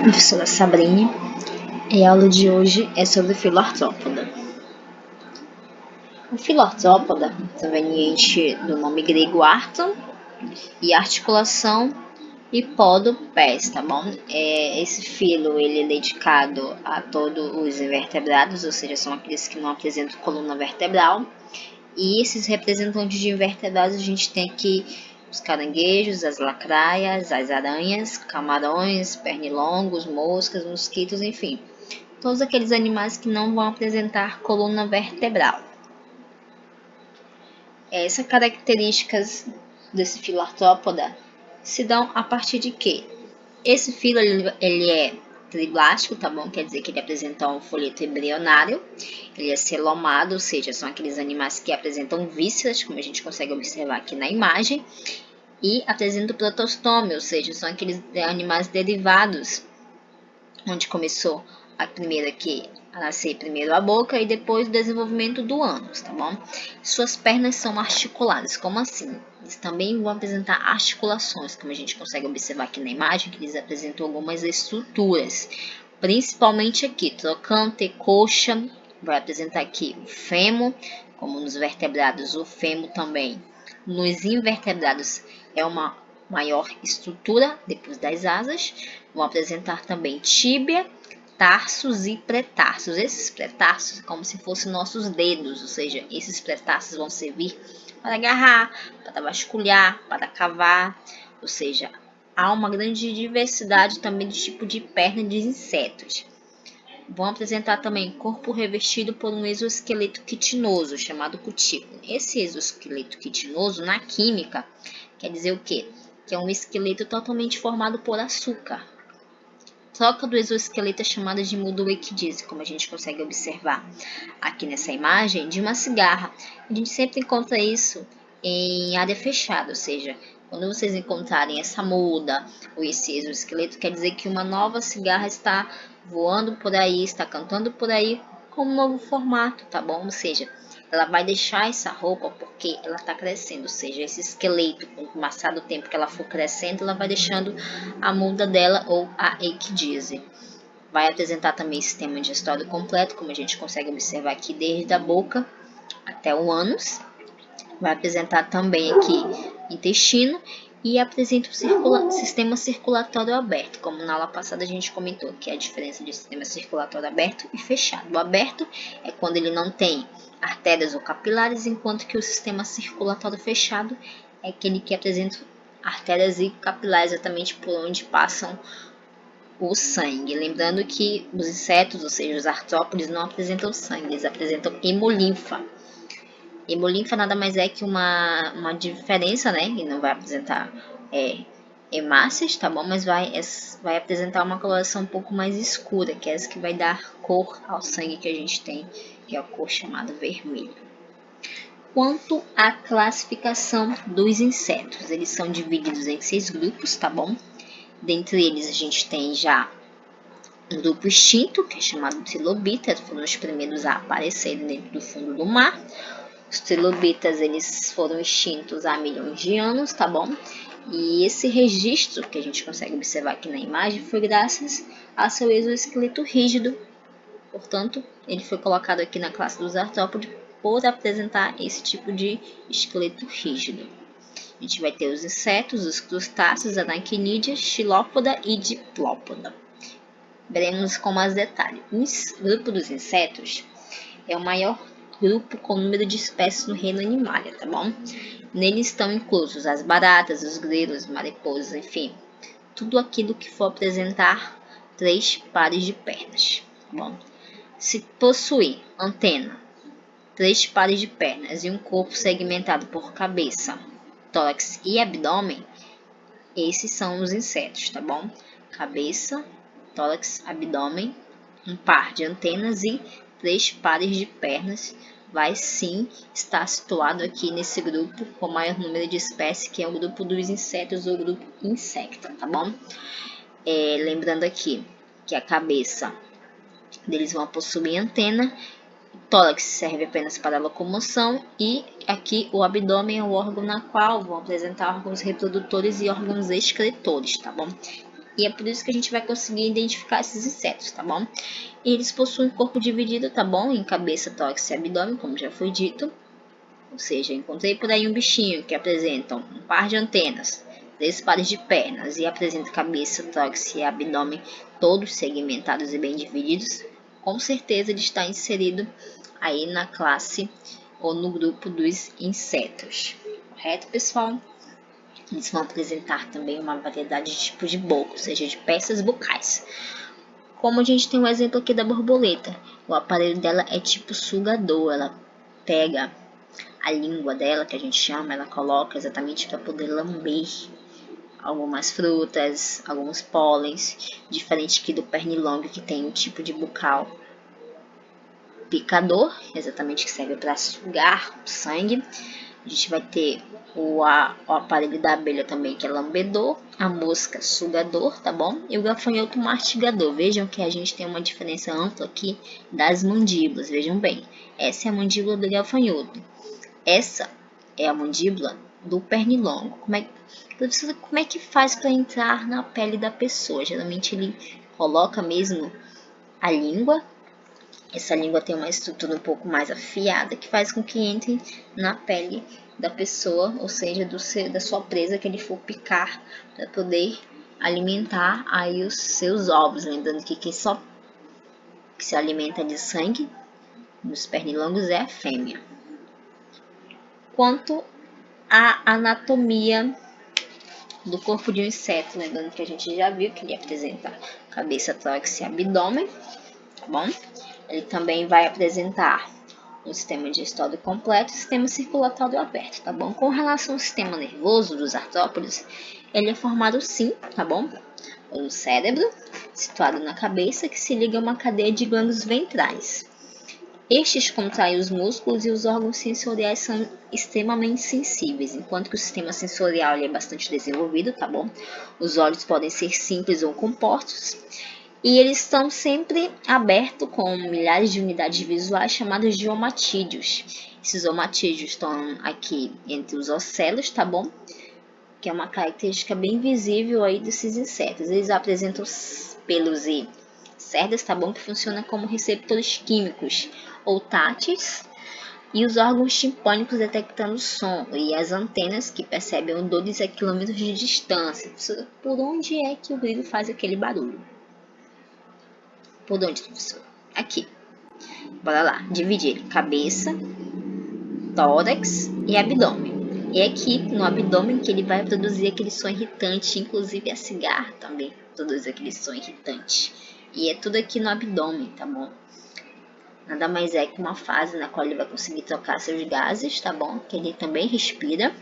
Professora Sabrine, e a aula de hoje é sobre o filo artrópoda. O filo artrópoda, proveniente do nome grego arton e articulação e podopés, tá bom? Esse filo ele é dedicado a todos os invertebrados, ou seja, são aqueles que não apresentam coluna vertebral. E esses representantes de invertebrados a gente tem aqui os caranguejos, as lacraias, as aranhas, camarões, pernilongos, moscas, mosquitos, enfim. Todos aqueles animais que não vão apresentar coluna vertebral. Essas características desse filo artrópoda se dão a partir de quê? Esse filo ele é triblástico, tá bom? Quer dizer que ele apresenta um folheto embrionário. Ele é celomado, ou seja, são aqueles animais que apresentam vísceras, como a gente consegue observar aqui na imagem. E apresenta o protostome, ou seja, são aqueles animais derivados, onde começou a primeira aqui a nascer primeiro a boca e depois o desenvolvimento do ânus, tá bom? Suas pernas são articuladas, como assim? Eles também vão apresentar articulações, como a gente consegue observar aqui na imagem, que eles apresentam algumas estruturas, principalmente aqui, trocante, coxa, vai apresentar aqui o fêmur, como nos vertebrados o fêmur também. Nos invertebrados é uma maior estrutura depois das asas, vão apresentar também tíbia, tarsos e pretarsos. Esses pretarsos é como se fossem nossos dedos, ou seja, esses pretarsos vão servir para agarrar, para vasculhar, para cavar, ou seja, há uma grande diversidade também de tipo de perna de insetos. Vão apresentar também corpo revestido por um exoesqueleto quitinoso, chamado cutícula. Esse exoesqueleto quitinoso, na química, quer dizer o quê? Que é um esqueleto totalmente formado por açúcar. Troca do exoesqueleto é chamada de mudoequidise, como a gente consegue observar aqui nessa imagem, de uma cigarra. A gente sempre encontra isso em área fechada, ou seja, quando vocês encontrarem essa muda ou esse exoesqueleto, quer dizer que uma nova cigarra está voando por aí, está cantando por aí com um novo formato, tá bom? Ou seja, ela vai deixar essa roupa porque ela está crescendo, ou seja, esse esqueleto, com o passar do tempo que ela for crescendo, ela vai deixando a muda dela ou a equidise. Vai apresentar também sistema digestório completo, como a gente consegue observar aqui, desde a boca até o ânus. Vai apresentar também aqui intestino e apresenta o sistema circulatório aberto, como na aula passada a gente comentou, que é a diferença de sistema circulatório aberto e fechado. O aberto é quando ele não tem artérias ou capilares, enquanto que o sistema circulatório fechado é aquele que apresenta artérias e capilares exatamente por onde passam o sangue. Lembrando que os insetos, ou seja, os artrópodes, não apresentam sangue, eles apresentam hemolinfa. Hemolinfa nada mais é que uma diferença, né? E não vai apresentar hemácias, tá bom? Mas vai apresentar uma coloração um pouco mais escura, que é essa que vai dar cor ao sangue que a gente tem, que é a cor chamada vermelho. Quanto à classificação dos insetos, eles são divididos em 6 grupos, tá bom? Dentre eles a gente tem já um grupo extinto, que é chamado trilobita, foram os primeiros a aparecer dentro do fundo do mar. Os trilobitas eles foram extintos há milhões de anos, tá bom? E esse registro que a gente consegue observar aqui na imagem foi graças a seu exoesqueleto rígido. Portanto, ele foi colocado aqui na classe dos artrópodes por apresentar esse tipo de esqueleto rígido. A gente vai ter os insetos, os crustáceos, aracnídeos, xilópoda e diplópoda. Veremos com mais detalhes. O grupo dos insetos é o maior grupo com número de espécies no reino animalia, tá bom? Nele estão inclusos as baratas, os grilos, mariposas, enfim, tudo aquilo que for apresentar 3 pares de pernas, tá bom? Se possuir antena, 3 pares de pernas e um corpo segmentado por cabeça, tórax e abdômen, esses são os insetos, tá bom? Cabeça, tórax, abdômen, um par de antenas e 3 pares de pernas, vai sim estar situado aqui nesse grupo com o maior número de espécies, que é o grupo dos insetos ou grupo Insecta, tá bom? Lembrando aqui que a cabeça deles vão possuir antena, o tórax serve apenas para a locomoção e aqui o abdômen é o órgão na qual vão apresentar órgãos reprodutores e órgãos excretores, tá bom? E é por isso que a gente vai conseguir identificar esses insetos, tá bom? E eles possuem corpo dividido, tá bom? Em cabeça, tórax e abdômen, como já foi dito. Ou seja, encontrei por aí um bichinho que apresenta um par de antenas, 3 pares de pernas e apresenta cabeça, tórax e abdômen todos segmentados e bem divididos. Com certeza ele está inserido aí na classe ou no grupo dos insetos. Correto, pessoal? Eles vão apresentar também uma variedade de tipos de boca, ou seja, de peças bucais. Como a gente tem um exemplo aqui da borboleta, o aparelho dela é tipo sugador, ela pega a língua dela, que a gente chama, ela coloca exatamente para poder lamber algumas frutas, alguns pólens, diferente aqui do pernilongo, que tem um tipo de bucal picador, exatamente, que serve para sugar o sangue. A gente vai ter o aparelho da abelha também, que é lambedor, a mosca sugador, tá bom? E o gafanhoto mastigador. Vejam que a gente tem uma diferença ampla aqui das mandíbulas, vejam bem. Essa é a mandíbula do gafanhoto. Essa é a mandíbula do pernilongo. Como é que faz para entrar na pele da pessoa? Geralmente ele coloca mesmo a língua. Essa língua tem uma estrutura um pouco mais afiada que faz com que entre na pele da pessoa, ou seja, da sua presa que ele for picar para poder alimentar aí os seus ovos. Lembrando que quem só se alimenta de sangue nos pernilongos é a fêmea. Quanto à anatomia do corpo de um inseto, lembrando que a gente já viu que ele apresenta cabeça, tórax e abdômen, tá bom? Ele também vai apresentar um sistema digestório completo e sistema circulatório aberto, tá bom? Com relação ao sistema nervoso dos artrópodes, ele é formado sim, tá bom? Pelo cérebro, situado na cabeça, que se liga a uma cadeia de glândulas ventrais. Estes contraem os músculos e os órgãos sensoriais são extremamente sensíveis, enquanto que o sistema sensorial é bastante desenvolvido, tá bom? Os olhos podem ser simples ou compostos e eles estão sempre abertos com milhares de unidades visuais chamadas de omatídeos. Esses omatídeos estão aqui entre os ocelos, tá bom? Que é uma característica bem visível aí desses insetos. Eles apresentam pelos e cerdas, tá bom? Que funcionam como receptores químicos ou táteis, e os órgãos timpânicos detectando som, e as antenas que percebem odores a quilômetros de distância. Por onde é que o grilo faz aquele barulho? Por onde, professor? Aqui. Bora lá. Dividir cabeça, tórax e abdômen. E é aqui no abdômen que ele vai produzir aquele som irritante, inclusive a cigarra também produz aquele som irritante. E é tudo aqui no abdômen, tá bom? Nada mais é que uma fase na qual ele vai conseguir trocar seus gases, tá bom? Que ele também respira.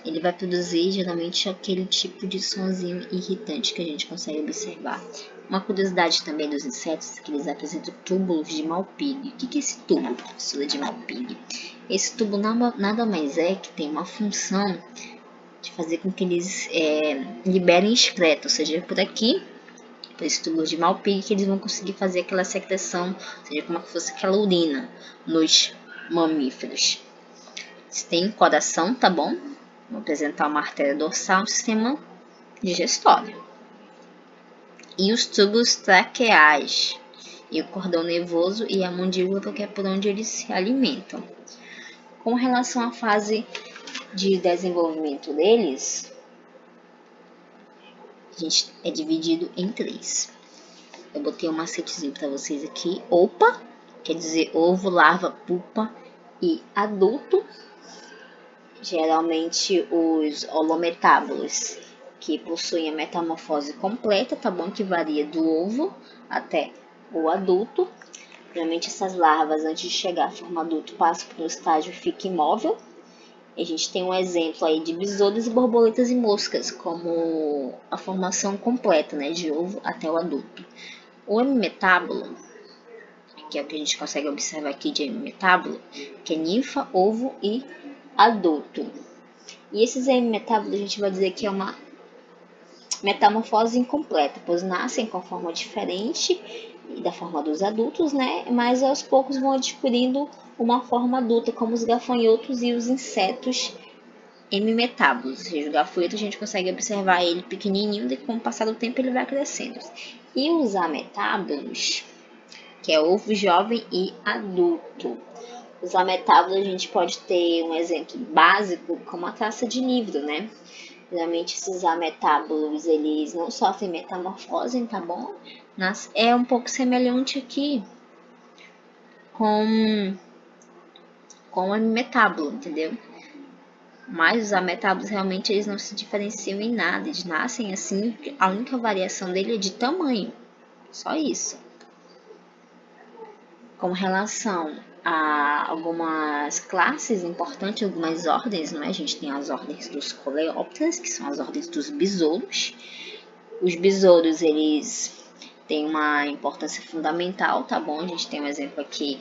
Ele vai produzir geralmente aquele tipo de sonzinho irritante que a gente consegue observar. Uma curiosidade também dos insetos é que eles apresentam túbulos de Malpighi. O que é esse túbulo, professora, de Malpighi? Esse túbulo nada mais é que tem uma função de fazer com que eles liberem excreto, ou seja, por aqui, por esse túbulo de Malpighi, que eles vão conseguir fazer aquela secreção, ou seja, como se fosse aquela urina nos mamíferos. Eles têm coração, tá bom? Vou apresentar uma artéria dorsal, um sistema digestório. E os tubos traqueais, e o cordão nervoso e a mandíbula, porque é por onde eles se alimentam. Com relação à fase de desenvolvimento deles, a gente é dividido em 3. Eu botei um macetezinho para vocês aqui. OPA, quer dizer ovo, larva, pupa e adulto. Geralmente os holometábulos, que possuem a metamorfose completa, tá bom? Que varia do ovo até o adulto. Geralmente essas larvas, antes de chegar à forma adulta, passam por um estágio fica imóvel. A gente tem um exemplo aí de besouros, borboletas e moscas, como a formação completa, né, de ovo até o adulto. O hemimetábulo, que é o que a gente consegue observar aqui de hemimetábulo, que é ninfa, ovo e adulto. E esses hemimetábulos a gente vai dizer que é uma metamorfose incompleta, pois nascem com forma diferente da forma dos adultos, né? Mas aos poucos vão adquirindo uma forma adulta, como os gafanhotos e os insetos hemimetábulos, ou seja, o gafanhoto a gente consegue observar ele pequenininho, e com o passar do tempo ele vai crescendo. E os ametábulos, que é ovo jovem e adulto. Os ametábulos a gente pode ter um exemplo básico como a taça de livro, né? Geralmente esses ametábulos, eles não sofrem metamorfose, tá bom? Mas é um pouco semelhante aqui com o hemimetábulo, entendeu? Mas os ametábulos realmente eles não se diferenciam em nada, eles nascem assim, a única variação dele é de tamanho, só isso. Com relação a algumas classes importantes, algumas ordens, não é? A gente tem as ordens dos coleópteros, que são as ordens dos besouros. Os besouros, eles têm uma importância fundamental, tá bom? A gente tem um exemplo aqui,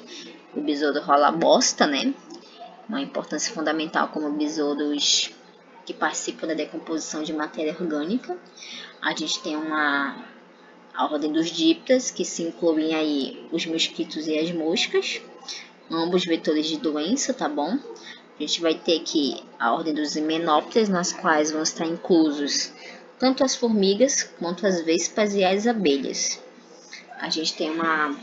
o besouro rola-bosta, né? Uma importância fundamental como besouros que participam da decomposição de matéria orgânica. A gente tem a ordem dos dípteros, que se incluem aí os mosquitos e as moscas, ambos vetores de doença, tá bom? A gente vai ter aqui a ordem dos himenópteros, nas quais vão estar inclusos tanto as formigas quanto as vespas e as abelhas. A gente tem uma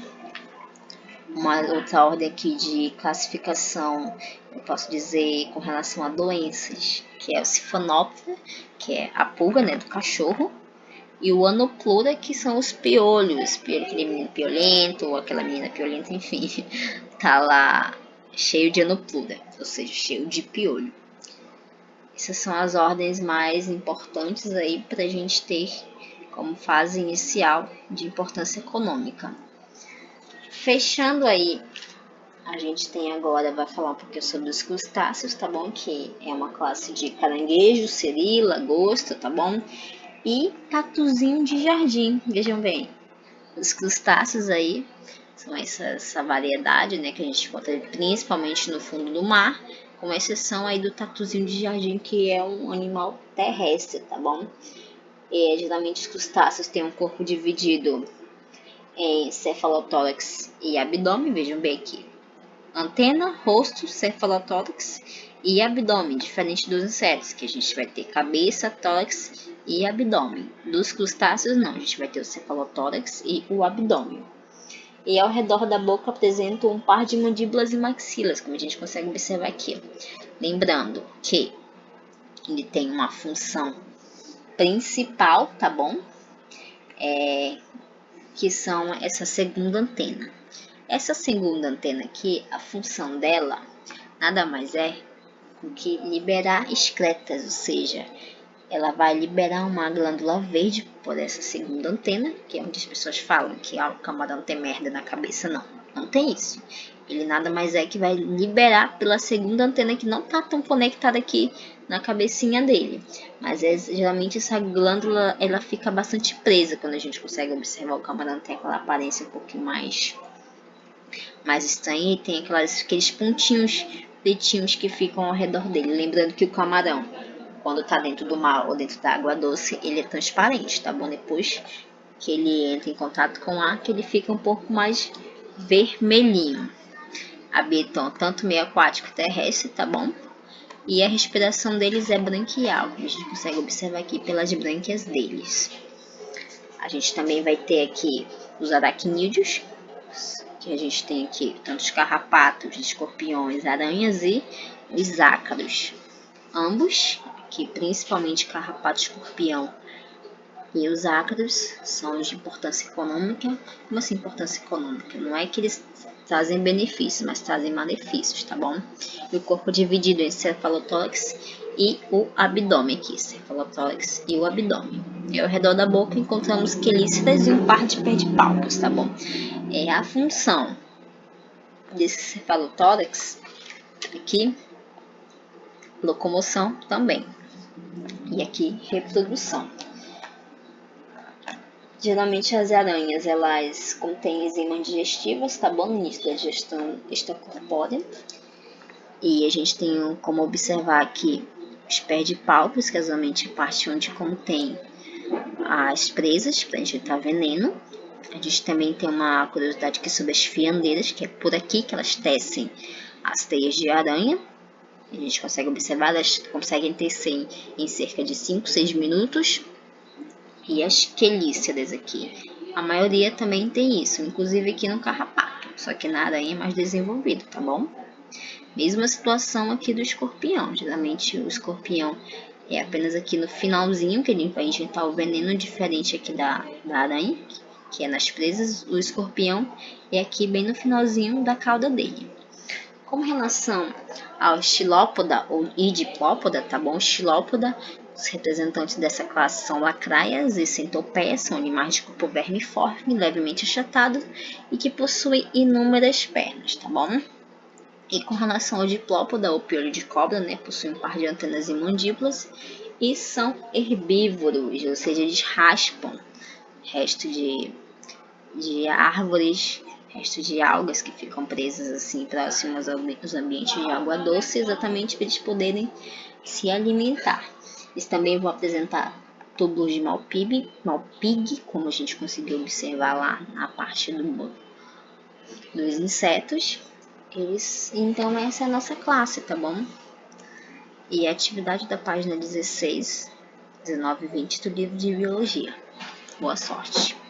outra ordem aqui de classificação, eu posso dizer, com relação a doenças, que é o Siphonóptera, que é a pulga, né, do cachorro, e o Anoplura, que são os piolhos, aquele menino piolento, ou aquela menina piolenta, enfim, tá lá cheio de Anoplura, ou seja, cheio de piolho. Essas são as ordens mais importantes aí para a gente ter como fase inicial de importância econômica. Fechando aí, a gente tem agora, vai falar um pouquinho sobre os crustáceos, tá bom? Que é uma classe de caranguejo, siri, lagosta, tá bom? E tatuzinho de jardim, vejam bem. Os crustáceos aí são essa variedade, né, que a gente encontra principalmente no fundo do mar, com exceção aí do tatuzinho de jardim, que é um animal terrestre, tá bom? Geralmente os crustáceos têm um corpo dividido em cefalotórax e abdômen, vejam bem aqui. Antena, rosto, cefalotórax e abdômen, diferente dos insetos, que a gente vai ter cabeça, tórax e abdômen. Dos crustáceos não, a gente vai ter o cefalotórax e o abdômen. E ao redor da boca apresenta um par de mandíbulas e maxilas, como a gente consegue observar aqui. Lembrando que ele tem uma função principal, tá bom? Que são essa segunda antena. Essa segunda antena aqui, a função dela nada mais é do que liberar excretas, ou seja, ela vai liberar uma glândula verde por essa segunda antena, que é onde as pessoas falam que o camarão tem merda na cabeça. Não tem isso. Ele nada mais é que vai liberar pela segunda antena que não está tão conectada aqui na cabecinha dele. Mas geralmente essa glândula ela fica bastante presa quando a gente consegue observar o camarão, tem aquela aparência um pouquinho mais estranha e tem aqueles pontinhos pretinhos que ficam ao redor dele. Lembrando que o camarão, quando está dentro do mar ou dentro da água doce, ele é transparente, tá bom? Depois que ele entra em contato com o ar, que ele fica um pouco mais vermelhinho. Habitam tanto meio aquático e terrestre, tá bom? E a respiração deles é branquial. A gente consegue observar aqui pelas brânquias deles. A gente também vai ter aqui os aracnídeos, que a gente tem aqui tanto os carrapatos, escorpiões, aranhas e os ácaros. Ambos, que principalmente carrapato, escorpião e os ácaros, são de importância econômica. Como assim importância econômica? Não é que eles trazem benefícios, mas trazem malefícios, tá bom? E o corpo dividido em cefalotórax e o abdômen aqui, cefalotórax e o abdômen. E ao redor da boca encontramos quelíceras e um par de pedipalpos, tá bom? A função desse cefalotórax aqui, locomoção também. E aqui, reprodução. Geralmente as aranhas, elas contêm enzimas digestivas, tá bom? No início da digestão extracorpórea. E a gente tem como observar aqui os pedipalpos, que é exatamente a parte onde contém as presas para injetar veneno. A gente também tem uma curiosidade aqui sobre as fiandeiras, que é por aqui que elas tecem as teias de aranha. A gente consegue observar, elas conseguem tecer em cerca de 5, 6 minutos. E as quelíceras aqui, a maioria também tem isso, inclusive aqui no carrapato, só que na aranha é mais desenvolvido, tá bom? Mesma situação aqui do escorpião, geralmente o escorpião é apenas aqui no finalzinho que ele vai injetar o veneno, diferente aqui da aranha, que é nas presas. O escorpião é aqui bem no finalzinho da cauda dele. Com relação ao Xilópoda ou Idipópoda, tá bom? Xilópoda, os representantes dessa classe são lacraias e centopeias, são animais de corpo vermiforme, levemente achatado e que possuem inúmeras pernas, tá bom? E com relação ao Diplópoda ou piolho de cobra, né, possuem um par de antenas e mandíbulas e são herbívoros, ou seja, eles raspam resto de árvores, restos de algas que ficam presas assim próximas aos ambientes de água doce, exatamente para eles poderem se alimentar. Eles também vão apresentar túbulos de Malpighi, como a gente conseguiu observar lá na parte dos insetos. Então essa é a nossa classe, tá bom? E a atividade da página 16, 19 e 20 do livro de biologia. Boa sorte!